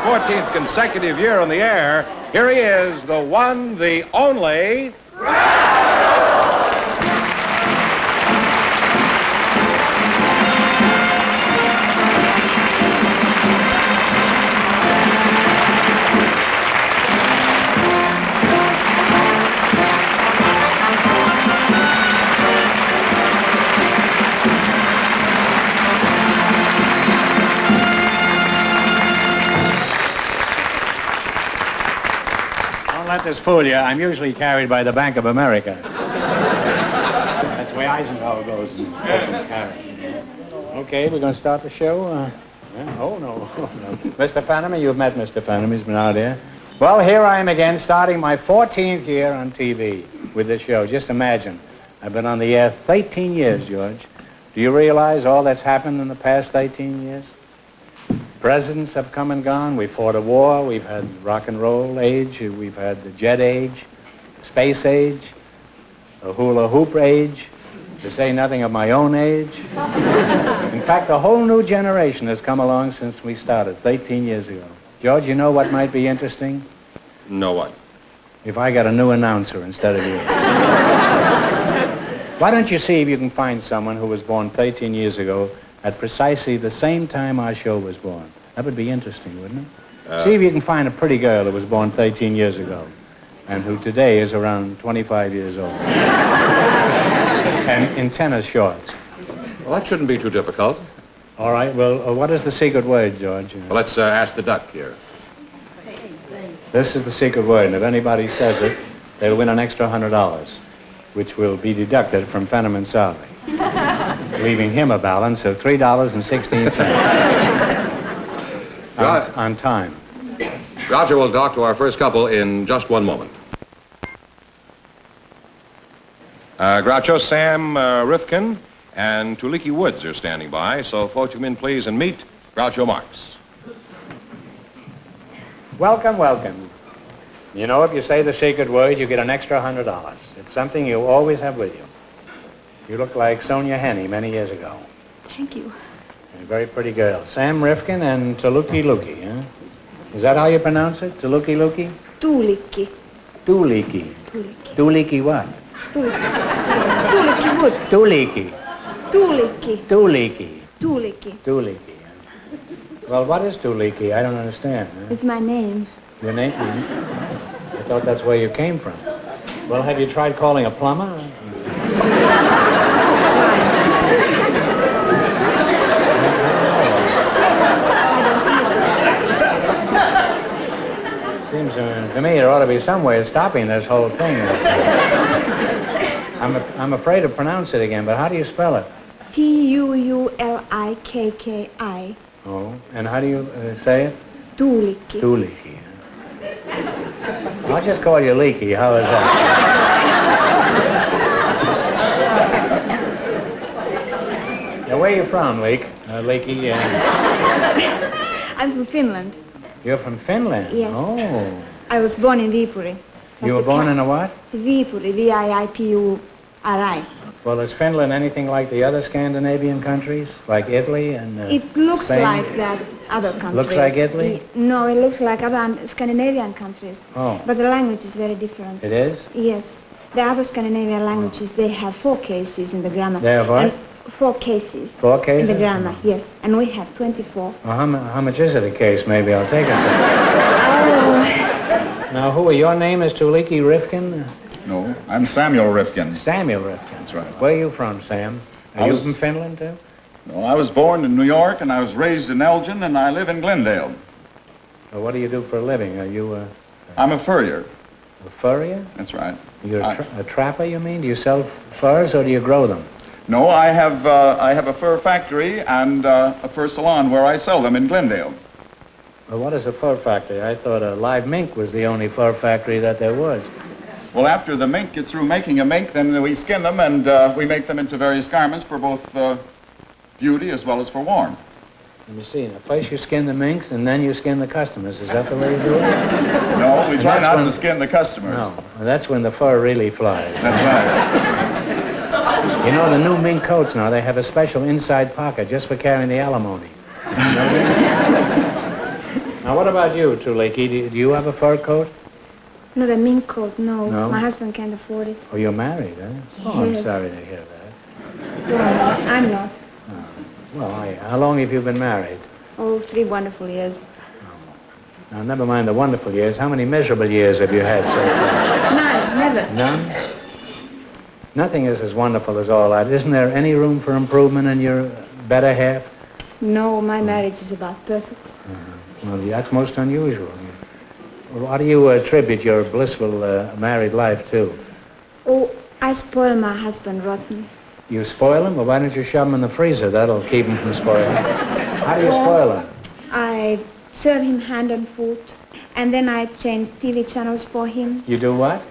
14th consecutive year on the air, here he is, the one, the only... Don't let this fool you. I'm usually carried by the Bank of America. That's the way Eisenhower goes. Okay, we're going to start the show. Oh, no. Mr. Fenneman, you've met Mr. Fenneman. He's been out here. Well, here I am again, starting my 14th year on TV with this show. Just imagine. I've been on the air 13 years, George. Do you realize all that's happened in the past 13 years? Presidents have come and gone. We fought a war. We've had rock and roll age. We've had the jet age, space age, the hula hoop age, to say nothing of my own age. In fact, a whole new generation has come along since we started 13 years ago. George, you know what might be interesting? Know what? If I got a new announcer instead of you. Why don't you see if you can find someone who was born 13 years ago at precisely the same time our show was born? That would be interesting, wouldn't it? See if you can find a pretty girl who was born 13 years ago and who today is around 25 years old. And in tennis shorts. Well, that shouldn't be too difficult. All right, well, what is the secret word, George? Well, let's ask the duck here. This is the secret word, and if anybody says it, they'll win an extra $100, which will be deducted from Fenneman's salary, leaving him a balance of $3.16 on time. Roger will talk to our first couple in just one moment. Groucho, Sam Rifkin, and Tuliki Woods are standing by, so folks, come in, please, and meet Groucho Marx. Welcome, welcome. You know, if you say the secret word, you get an extra $100. It's something you always have with you. You look like Sonia Henney many years ago. Thank you. A very pretty girl. Sam Rifkin and Tuliki Luki, huh? Is that how you pronounce it? Tuliki Luki? Tuulikki. Tuliki. Tuulikki. Tuliki what? Tuulikki Woods. Tuliki. Tuulikki. Tuliki. Tuulikki. Tuliki. Well, what is Tuliki? I don't understand. Huh? It's my name. Your name? I thought that's where you came from. Well, have you tried calling a plumber? Seems to me there ought to be some way of stopping this whole thing. I'm afraid to pronounce it again, but how do you spell it? Tuulikki. Oh, and how do you say it? Tuulikki. Tuulikki. I'll just call you Leaky. How is that? Now, where are you from, Leaky? I'm from Finland. You're from Finland? Yes. Oh. I was born in Viipuri. You were born in a what? Viipuri, Viipuri. Well, is Finland anything like the other Scandinavian countries, like Italy and It looks Spain? like that other countries. Looks like Italy? No, it looks like other Scandinavian countries. Oh. But the language is very different. It is? Yes. The other Scandinavian languages, they have 4 cases in the grammar. They have what? And 4 cases. 4 cases? In the grammar, yes. And we have 24. Well, how much is it a case? Maybe I'll take it. Oh. Now, your name is Tuliki Rifkin? No, I'm Samuel Rifkin. Samuel Rifkin. That's right. Where are you from, Sam? Are you from Finland, too? No, I was born in New York, and I was raised in Elgin, and I live in Glendale. Well, what do you do for a living? Are you I'm a furrier. a furrier? That's right. You're a trapper, you mean? Do you sell furs, or do you grow them? No, I have a fur factory and a fur salon where I sell them in Glendale. Well, what is a fur factory? I thought a live mink was the only fur factory that there was. Well, after the mink gets through making a mink, then we skin them, and we make them into various garments for both beauty as well as for warmth. Let me see. Now, first you skin the minks, and then you skin the customers. Is that the way you do it? No, we try not to skin the customers. No, well, that's when the fur really flies. That's right. You know, the new mink coats now, they have a special inside pocket just for carrying the alimony. Now, what about you, Tuliki? Do you have a fur coat? Not a mink coat, no. No? My husband can't afford it. Oh, you're married, eh? Oh, I'm Yes. sorry to hear that. No, I'm not. Well, how long have you been married? Oh, 3 wonderful years. Now, never mind the wonderful years. How many miserable years have you had so far? None, never. None? Nothing is as wonderful as all that. Isn't there any room for improvement in your better half? No, my marriage is about perfect. Well, that's most unusual. Well, what do you attribute your blissful married life to? Oh, I spoil my husband rotten. You spoil him? Well, why don't you shove him in the freezer? That'll keep him from spoiling. How do you spoil him? I serve him hand and foot, and then I change TV channels for him. You do what?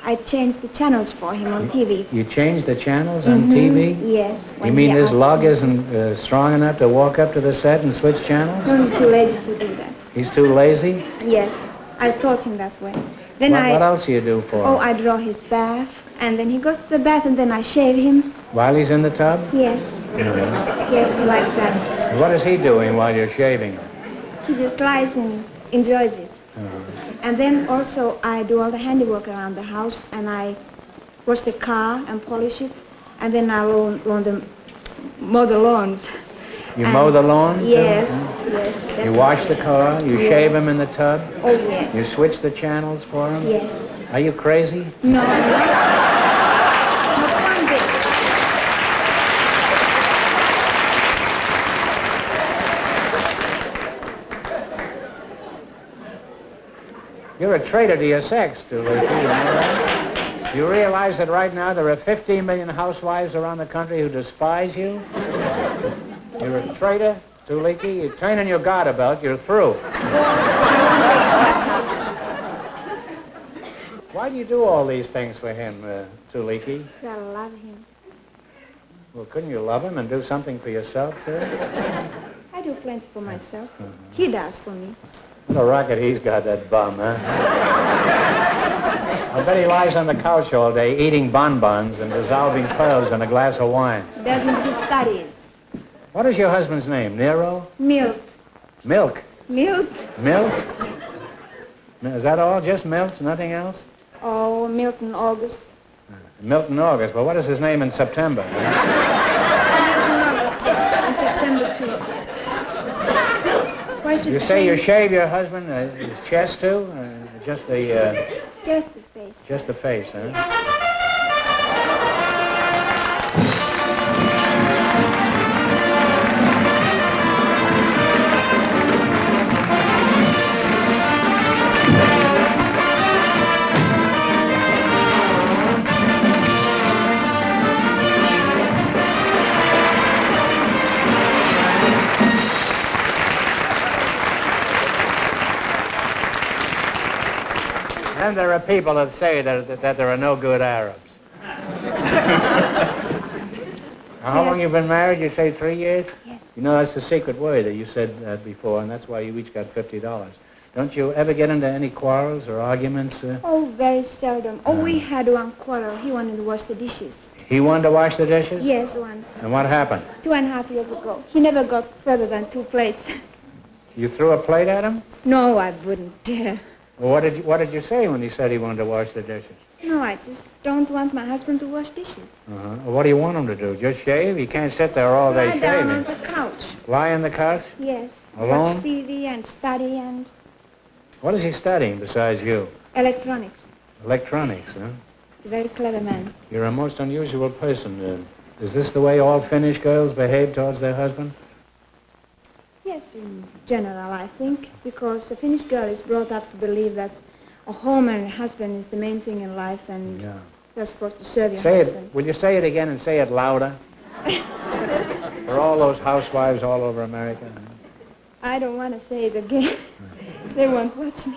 I change the channels for him on TV. You change the channels on TV? Yes. You when mean he his asks lug me. isn't strong enough to walk up to the set and switch channels? No, he's too lazy to do that. He's too lazy? Yes, I taught him that way. Then What else do you do for Oh, him? I draw his bath, and then he goes to the bath, and then I shave him. While he's in the tub? Yes, Yeah. yes, he likes that. What is he doing while you're shaving him? He just lies and enjoys it. Uh-huh. And then also I do all the handiwork around the house, and I wash the car and polish it, and then I mow the lawns. You And- mow the lawn? too? Yes, Hmm? yes. You definitely. wash the car? You Yes. shave him in the tub? Oh, yes. You switch the channels for him? Yes. Are you crazy? No, not one bit. You're a traitor to your sex, Doolittle. You know that? You realize that right now there are 15 million housewives around the country who despise you? You're a traitor, Doolittle. You're turning your guard about. You're through. Why do you do all these things for him, Tuliki? I love him. Well, couldn't you love him and do something for yourself, too? I do plenty for myself. He does for me. What a racket he's got, that bum, huh? I bet he lies on the couch all day eating bonbons and dissolving pearls in a glass of wine. Doesn't he studies? What is your husband's name? Nero? Milk. Milk? Milk? Milk? Is that all? Just Milk? Nothing else? Oh, Milton August. Milton August. Well, what is his name in September? In September, too. Why should You say you shave your husband, his chest, too? Just the Just the face. just the face, huh? And there are people that say that there are no good Arabs. Now, how long you been married? You say 3 years? Yes. You know, that's the secret word that you said before, and that's why you each got $50. Don't you ever get into any quarrels or arguments? Oh, very seldom. Oh, we had one quarrel. He wanted to wash the dishes. He wanted to wash the dishes? Yes, once. And what happened? 2.5 years ago. He never got further than 2 plates. You threw a plate at him? No, I wouldn't dare. Well, what did you say when he said he wanted to wash the dishes? No, I just don't want my husband to wash dishes. Uh-huh. Well, what do you want him to do? Just shave? He can't sit there all day Lie down on shaving. the couch. Lie on the couch? Yes. Alone? Watch TV and study and What is he studying besides you? electronics. Electronics, huh? He's a very clever man. You're a most unusual person. Is this the way all Finnish girls behave towards their husband? Yes, in general, I think, because a Finnish girl is brought up to believe that a home and a husband is the main thing in life, and Yeah. you're supposed to serve your Say husband. it. Will you say it again and say it louder? For all those housewives all over America. I don't want to say it again. They won't watch me.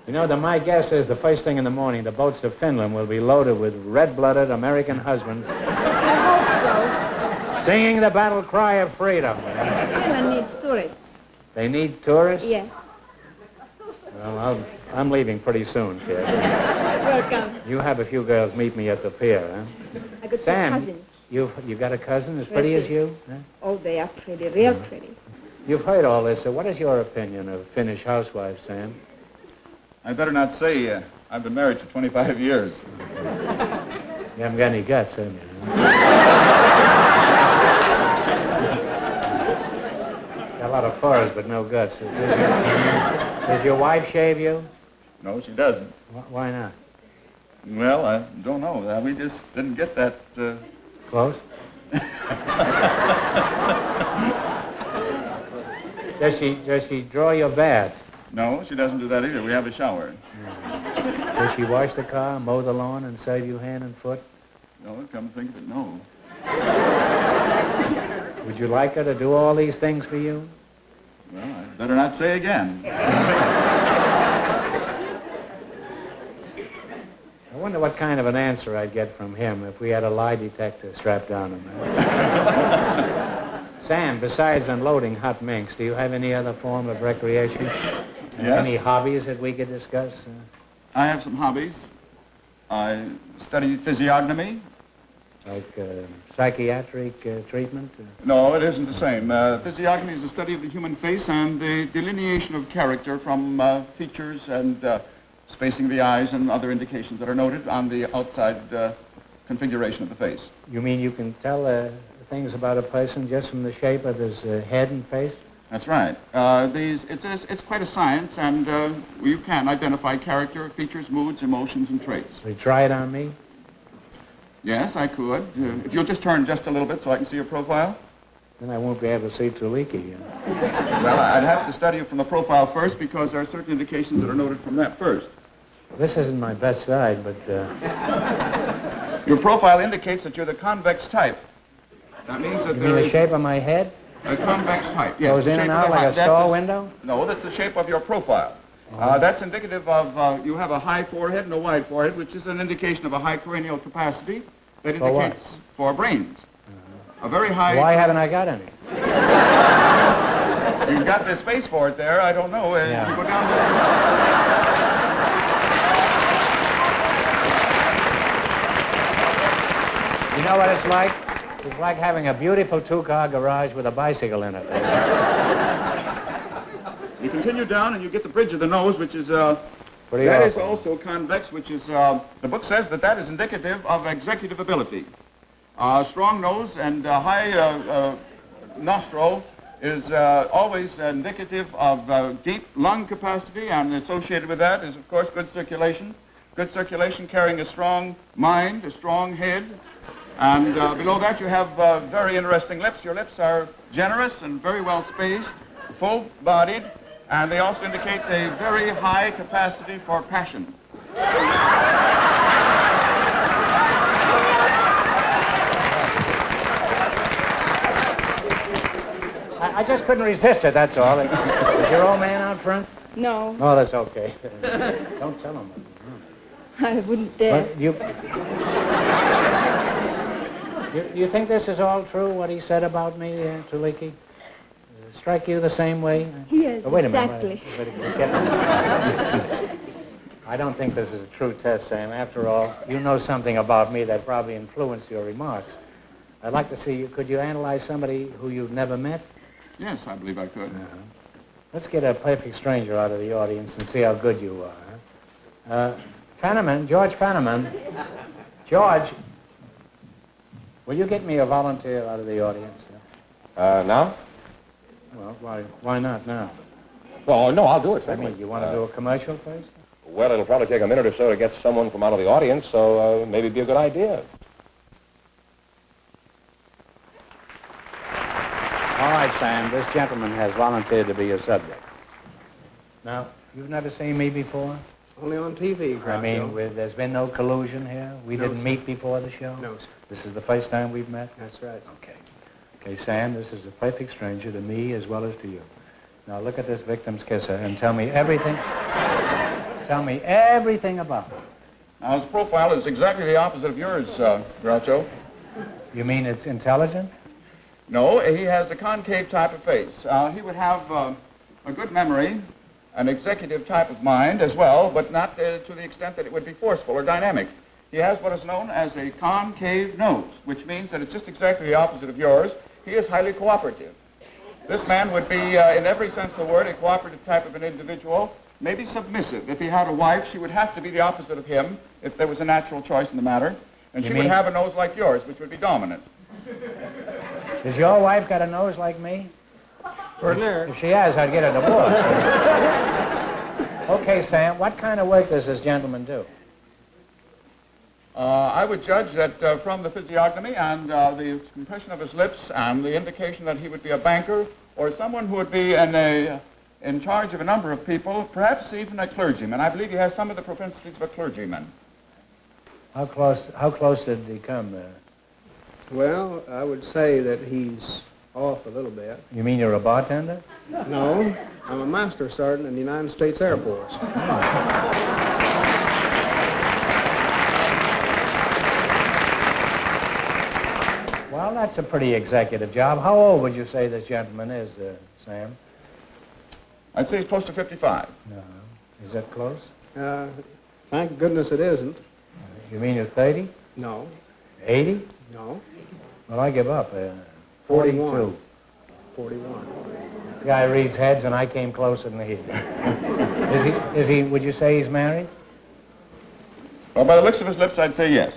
You know, my guess is the first thing in the morning, the boats to Finland will be loaded with red-blooded American husbands I hope singing the battle cry of freedom. so. Finland needs tourists. They need tourists? Yes. Well, I'm leaving pretty soon, kid. Welcome. You have a few girls meet me at the pier, huh? I got 2 Sam, cousins. you got a cousin as pretty as you? Huh? Oh, they are pretty, real pretty. You've heard all this, so what is your opinion of Finnish housewives, Sam? I better not say I've been married for 25 years. You haven't got any guts, have you? Got a lot of furs, but no guts. Does your wife shave you? No, she doesn't. Why not? Well, I don't know. We just didn't get that... Close? Does she draw your bath? No, she doesn't do that either. We have a shower. Does she wash the car, mow the lawn, and save you hand and foot? No, come to think of it, no. Would you like her to do all these things for you? Well, I better not say again. I wonder what kind of an answer I'd get from him if we had a lie detector strapped on him. Sam, besides unloading hot minks, do you have any other form of recreation? Yes. Any hobbies that we could discuss? I have some hobbies. I study physiognomy. Like psychiatric treatment? No, it isn't the same. Physiognomy is the study of the human face and the delineation of character from features and spacing of the eyes and other indications that are noted on the outside configuration of the face. You mean you can tell things about a person just from the shape of his head and face? That's right. It's quite a science, and you can identify character, features, moods, emotions, and traits. Will you try it on me? Yes, I could. If you'll just turn just a little bit so I can see your profile. Then I won't be able to see Tuliki. Well, I'd have to study you from the profile first because there are certain indications that are noted from that first. This isn't my best side, but... Your profile indicates that you're the convex type. That means that You mean the shape of my head? A convex type, yes. Goes in and out like a store window? No, that's the shape of your profile. That's indicative of, you have a high forehead and a wide forehead, which is an indication of a high cranial capacity that indicates for brains. A very high... Why haven't I got any? You've got the space for it there. I don't know. Yeah. You go down there. You know what it's like? It's like having a beautiful two-car garage with a bicycle in it. You continue down and you get the bridge of the nose, which is, that is also convex, which is, the book says that is indicative of executive ability. Strong nose and high nostril is always indicative of deep lung capacity, and associated with that is, of course, good circulation. Good circulation carrying a strong mind, a strong head. And below that you have very interesting lips. Your lips are generous and very well spaced, full-bodied, and they also indicate a very high capacity for passion. I just couldn't resist it, that's all. Is your old man out front? No, Oh, that's okay. Don't tell him. I wouldn't dare. What, you think this is all true, what he said about me, Tuliki? Does it strike you the same way? Yes, Wait a exactly. minute. I don't think this is a true test, Sam. After all, you know something about me that probably influenced your remarks. I'd like to see you. Could you analyze somebody who you've never met? Yes, I believe I could. Let's get a perfect stranger out of the audience and see how good you are. Fenneman, George Fenneman. George, will you get me a volunteer out of the audience? Now? Well, why not now? Well, no, I'll do it, I certainly. mean, you want to do a commercial first? Well, it'll probably take a minute or so to get someone from out of the audience, so maybe it'd be a good idea. All right, Sam, this gentleman has volunteered to be your subject. Now, you've never seen me before? Only on TV, Groucho. I mean, there's been no collusion here? We No, didn't sir. meet before the show? No, sir. This is the first time we've met? That's right. Okay. Okay, Sam, this is a perfect stranger to me as well as to you. Now, look at this victim's kisser and tell me everything. Tell me everything about him. Now, his profile is exactly the opposite of yours, Groucho. You mean it's intelligent? No, he has a concave type of face. He would have a good memory, an executive type of mind as well, but not to the extent that it would be forceful or dynamic. He has what is known as a concave nose, which means that it's just exactly the opposite of yours. He is highly cooperative. This man would be, in every sense of the word, a cooperative type of an individual, maybe submissive. If he had a wife, she would have to be the opposite of him if there was a natural choice in the matter. And she would have a nose like yours, which would be dominant. Has your wife got a nose like me? Ordinary. If she has, I'd get a divorce. Okay, Sam, what kind of work does this gentleman do? I would judge that from the physiognomy and the compression of his lips and the indication that he would be a banker or someone who would be in charge of a number of people, perhaps even a clergyman. I believe he has some of the propensities of a clergyman. How close did he come there? Well, I would say that he's off a little bit. You mean you're a bartender? No, I'm a master sergeant in the United States Air Force. Well, that's a pretty executive job. How old would you say this gentleman is, Sam? I'd say he's close to 55. No. Is that close? Thank goodness it isn't. You mean you're 30? No. 80? No. Well, I give up. 41. 41. This guy reads heads, and I came closer than he did. Is he, would you say he's married? Well, by the looks of his lips, I'd say yes.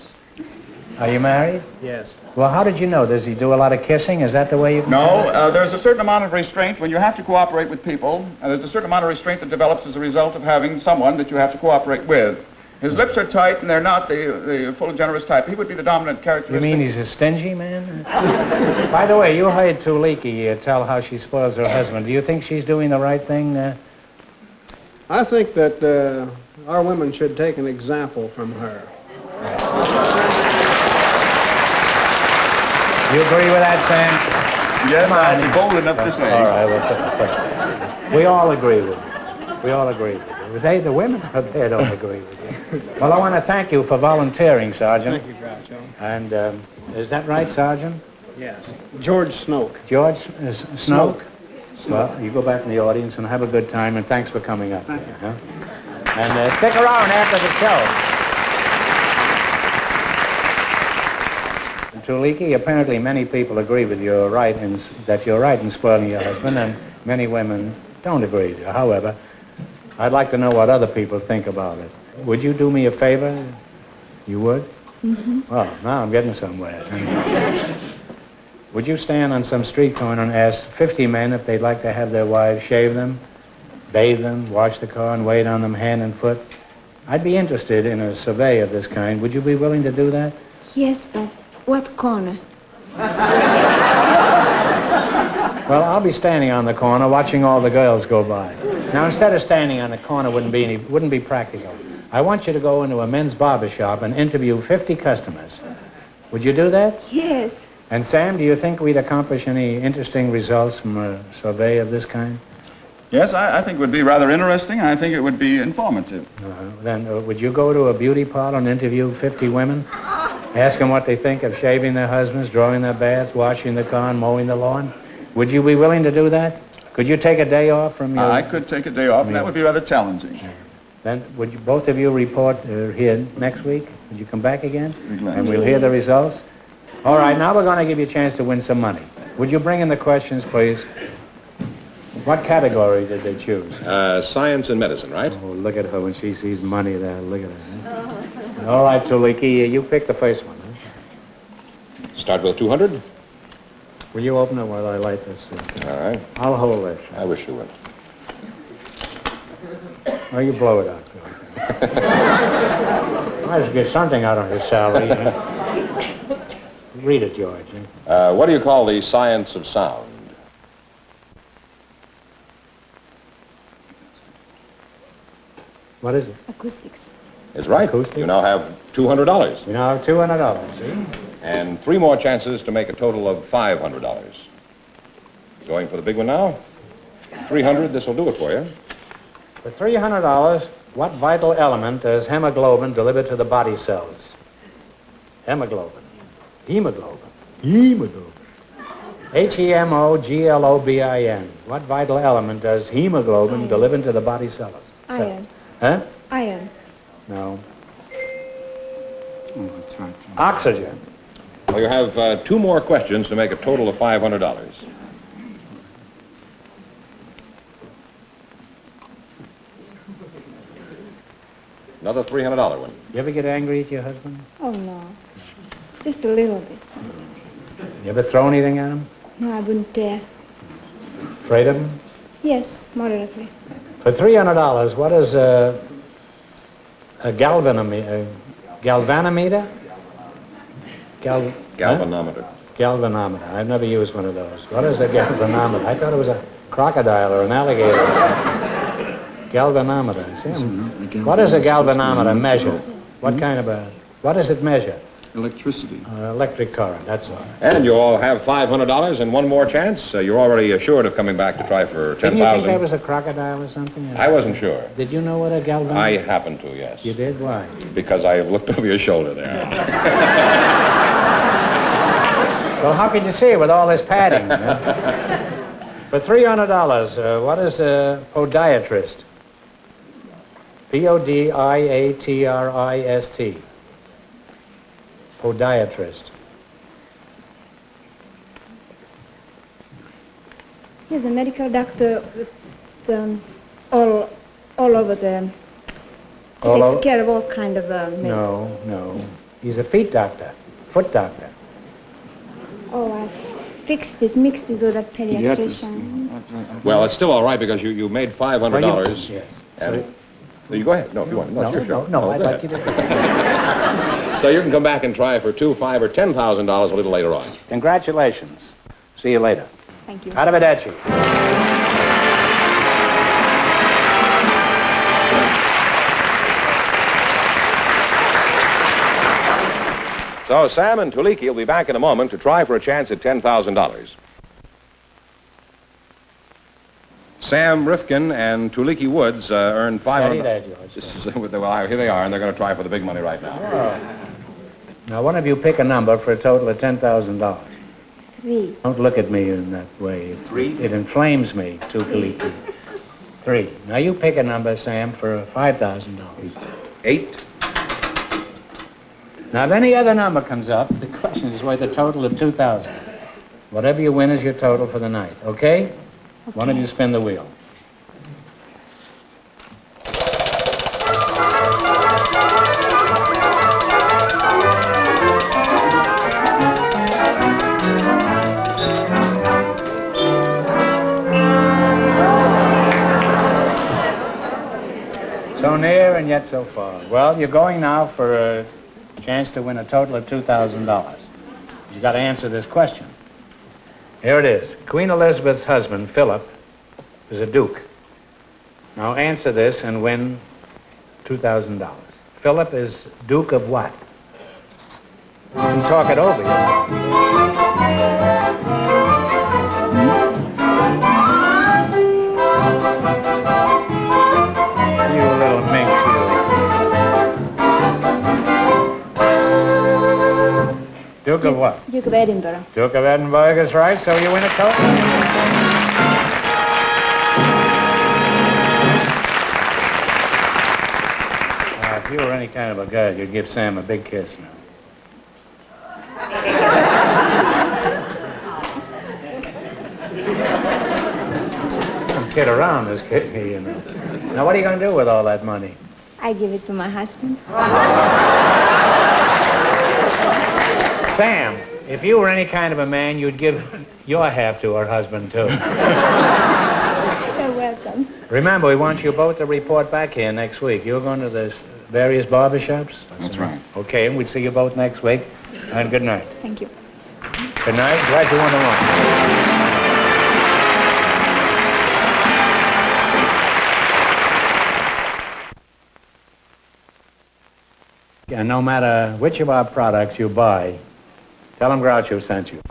Are you married? Yes. Well, how did you know? Does he do a lot of kissing? Is that the way you can tell? No, there's a certain amount of restraint when you have to cooperate with people. There's a certain amount of restraint that develops as a result of having someone that you have to cooperate with. His lips are tight, and they're not the full, generous type. He would be the dominant characteristic. You mean he's a stingy man? By the way, you heard Tuliki tell how she spoils her husband. Do you think she's doing the right thing? I think that our women should take an example from her. You agree with that, Sam? Yes, I'll be bold enough to say. All right, well, we all agree with you. We all agree with you. The women out there don't agree with you. Well, I want to thank you for volunteering, Sergeant. Thank you, Groucho. And is that right, Sergeant? Yes. George Snoke. George Snoke? Well, you go back in the audience and have a good time, and thanks for coming up. Thank you. Huh? And stick around after the show. Tuliki, apparently many people agree with you that you're right in spoiling your husband, and many women don't agree with you. However, I'd like to know what other people think about it. Would you do me a favor? You would? Mm-hmm. Well, now I'm getting somewhere. Would you stand on some street corner and ask 50 men if they'd like to have their wives shave them, bathe them, wash the car, and wait on them hand and foot? I'd be interested in a survey of this kind. Would you be willing to do that? Yes, but what corner? Well, I'll be standing on the corner watching all the girls go by. Now, instead of standing on the corner wouldn't be practical. I want you to go into a men's barber shop and interview 50 customers. Would you do that? Yes. And Sam, do you think we'd accomplish any interesting results from a survey of this kind? Yes, I think it would be rather interesting, and I think it would be informative. Then would you go to a beauty parlor and interview 50 women? Ask them what they think of shaving their husbands, drawing their baths, washing the car, and mowing the lawn? Would you be willing to do that? Could you take a day off from your... I could take a day off, and that would be rather challenging. Then would you, both of you report here next week? Would you come back again? Be glad. And we'll hear the results? All right, now we're going to give you a chance to win some money. Would you bring in the questions, please? What category did they choose? Science and medicine, right? Oh, look at her when she sees money there. Look at her. Huh? All right, Tuliki, you pick the first one. Huh? Start with 200. Will you open it while I light this? All right. I'll hold it. I wish you would. Oh, you blow it out. I should get something out of his salary. Huh? Read it, George. Huh? What do you call the science of sound? What is it? Acoustics. Is right. Acoustic. You now have $200. You now have $200, see? And 3 more chances to make a total of $500. Going for the big one now? 300, this will do it for you. For $300, what vital element does hemoglobin deliver to the body cells? Hemoglobin. Hemoglobin. Hemoglobin. Hemoglobin. What vital element does hemoglobin deliver to the body cells? Iron. Huh? Iron. No. Oh, that's right. Well, you have 2 more questions to make a total of $500. Another $300 one. You ever get angry at your husband? Oh, no. Just a little bit sometimes. You ever throw anything at him? No, I wouldn't dare. Afraid of him? Yes, moderately. For $300, what is a galvanometer? Galvanometer? Galvanometer. Galvanometer. I've never used one of those. What is a galvanometer? I thought it was a crocodile or an alligator. Galvanometer. What does a galvanometer measure? What does it measure? Electricity. Electric current, that's all. And you all have $500 and one more chance. You're already assured of coming back to try for $10,000. Didn't you think that was a crocodile or something? I wasn't sure. Did you know what a galvanometer? I happen to, yes. You did? Why? Because I looked over your shoulder there. Well, how could you see it with all this padding? For $300, what is a podiatrist? Podiatrist. Podiatrist. He's a medical doctor with all over the... He takes care of all kind of... No. He's a feet doctor, foot doctor. Oh, I mixed it with a pediatrician. Well, it's still all right because you made $500. Yes. And you go ahead. No, if you want. No, it's your show. No, Oh, I'd go like ahead. you to... So you can come back and try for $2,000, $5,000, or $10,000 a little later on. Congratulations. See you later. Thank you. Arrivederci. So Sam and Tuliki will be back in a moment to try for a chance at $10,000. Sam Rifkin and Tuliki Woods earned $500. Steady there, George. Well, here they are, and they're going to try for the big money right now. Oh. Now, one of you pick a number for a total of $10,000. 3. Don't look at me in that way. 3? It inflames me, Tuliki. 3. Now, you pick a number, Sam, for $5,000. 8. Now, if any other number comes up, the question is worth a total of $2,000. Whatever you win is your total for the night, okay? One of you spin the wheel. So near and yet so far. Well, you're going now for a chance to win a total of $2,000. You've got to answer this question. Here it is. Queen Elizabeth's husband, Philip, is a duke. Now answer this and win $2,000. Philip is Duke of what? You can talk it over. You little minx, you. Duke of what? Duke of Edinburgh. Duke of Edinburgh is right, so you win a total. Now, if you were any kind of a girl, you'd give Sam a big kiss now. Don't kid around, this kid, you know. Now, what are you going to do with all that money? I give it to my husband. Sam, if you were any kind of a man, you'd give your half to her husband, too. You're welcome. Remember, we want you both to report back here next week. You're going to the various barbershops? That's right. Okay, and we'll see you both next week. And good night. Thank you. Good night. Glad you won the one. And no matter which of our products you buy, tell them Groucho sent you.